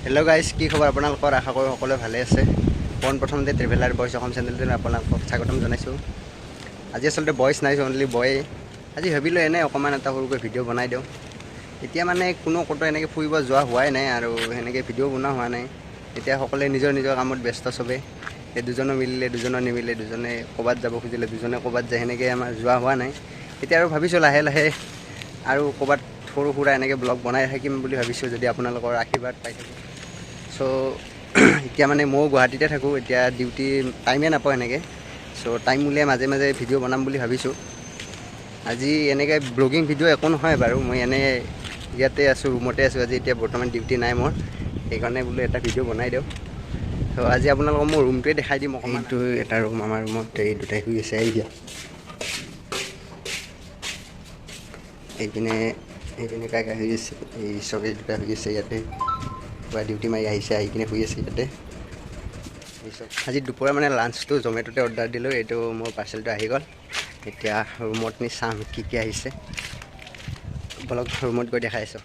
Hello' guys, কি খবৰ আপোনালোকৰ? আশা কৰোঁ সকলোৱে ভালে আছে। প্ৰথমতে ট্ৰেভেলাৰ বইজ অসম চেনেলটোলৈ আপোনালোকক স্বাগতম জনাইছোঁ। আজি আচলতে বইজ নাই, অনলি বয়ে। আজি ভাবিলোঁ এনেই অকণমান এটা সৰুকৈ ভিডিঅ' বনাই দিওঁ। এতিয়া মানে ক'তো এনেকৈ ফুৰিব যোৱা হোৱাই নাই আৰু সেনেকৈ ভিডিঅ' বনোৱা হোৱা নাই। এতিয়া সকলোৱে নিজৰ নিজৰ কামত ব্যস্ত চবে। এই দুজনৰ মিলিলে দুজনৰ নিমিলে, দুজনে ক'ৰবাত যাব খুজিলে দুজনে ক'ৰবাত যায়, সেনেকৈ আমাৰ যোৱা হোৱা নাই। এতিয়া আৰু ভাবিছোঁ লাহে লাহে আৰু ক'ৰবাত সৰু সুৰা এনেকৈ ব্লগ বনাই থাকিম বুলি ভাবিছোঁ, যদি আপোনালোকৰ আশীৰ্বাদ পাই থাকোঁ। চ' এতিয়া মানে ময়ো গুৱাহাটীতে থাকোঁ, এতিয়া ডিউটি টাইমেই নাপাওঁ এনেকৈ। চ' টাইম উলিয়াই মাজে মাজে ভিডিঅ' বনাম বুলি ভাবিছোঁ। আজি এনেকৈ ব্লগিং ভিডিঅ' একো নহয় বাৰু, মই এনেই ইয়াতে আছোঁ, ৰুমতে আছোঁ আজি। এতিয়া বৰ্তমান ডিউটি নাই মোৰ, সেইকাৰণে বোলো এটা ভিডিঅ' বনাই দিওঁ। ত' আজি আপোনালোকক মই ৰুমটোৱে দেখাই দিম অকণমান। এইটো এটা ৰুম, আমাৰ ৰুমত এই দুটাই শুই আছে। এতিয়া এইপিনে কাই শুই আছে, এই চবেই দুটা শুই আছে ইয়াতে। পুৰা ডিউটি মাৰি আহিছে, আহি কিনে শুই আছে ইয়াতে। আজি দুপৰীয়া মানে লাঞ্চটো জমেট'তে অৰ্ডাৰ দিলোঁ, এইটো মোৰ পাৰ্চেলটো আহি গ'ল। এতিয়া ৰুমত নি চাম কি কি আহিছে, বলক ৰুমত গৈ দেখাই আছোঁ।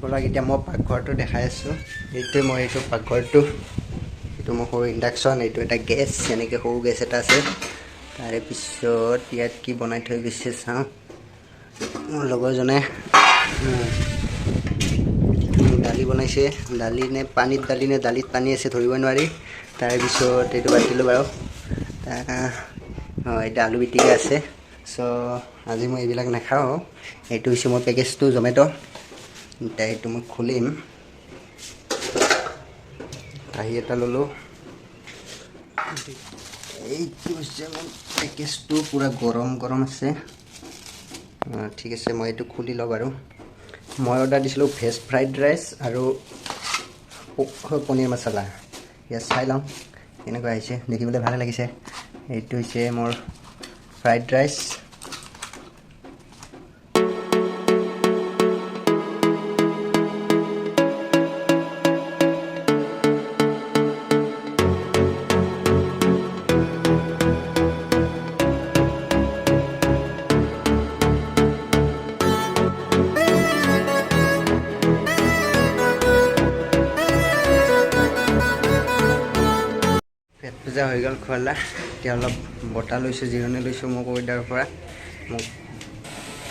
বলক এতিয়া মই পাকঘৰটো দেখাই আছোঁ। এইটোৱে মই এইটো পাকঘৰটো, এইটো মোৰ সৰু ইণ্ডাকশ্যন, এইটো এটা গেছ, এনেকৈ সৰু গেছ এটা আছে। তাৰে পিছত ইয়াত কি বনাই থৈ গৈছে চাওঁ। মোৰ লগৰজনে দালি বনাইছে, দালি নে পানীত দালি নে দালিত পানী আছে ধৰিবই নোৱাৰি। তাৰপিছত এইটো বাদ দিলোঁ বাৰু, এতিয়া আলু পিটিকা আছে। চ' আজি মই এইবিলাক নাখাওঁ। এইটো হৈছে মোৰ পেকেজটো জমেট'। এতিয়া এইটো মই খুলিম, কাঁহী এটা ল'লোঁ। এইটো হৈছে মোৰ পেকেজটো, পূৰা গৰম গৰম আছে। ঠিক আছে, মই এইটো খুলি লওঁ বাৰু। মই অৰ্ডাৰ দিছিলোঁ ভেজ ফ্ৰাইড ৰাইচ আৰু পনীৰ মছলা। ইয়াত চাই লওঁ কেনেকুৱা আহিছে, দেখিবলৈ ভালে লাগিছে। এইটো হৈছে মোৰ ফ্ৰাইড ৰাইচ। পেট পূজা হৈ গ'ল খোৱালা। এতিয়া অলপ বতাহ লৈছোঁ, জিৰণি লৈছোঁ মোৰ কৰিডৰৰ পৰা। মোক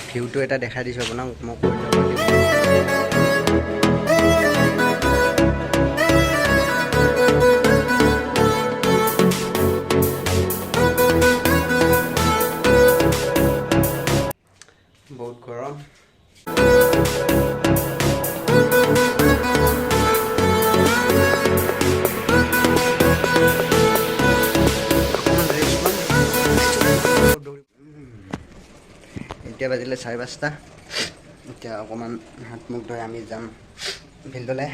ভিউটো এটা দেখাই দিছোঁ আপোনাক, মই কৰিডৰৰ পৰা। বহুত গৰম। এতিয়া বাজিলে 5:30। এতিয়া অকণমান হাত মুখ ধুই আমি যাম ফিল্ডলৈ।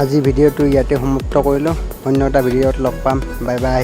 আজি ভিডিঅ'টো ইয়াতে সমাপ্ত কৰিলোঁ। অন্য এটা ভিডিঅ'ত লগ পাম। Bye bye.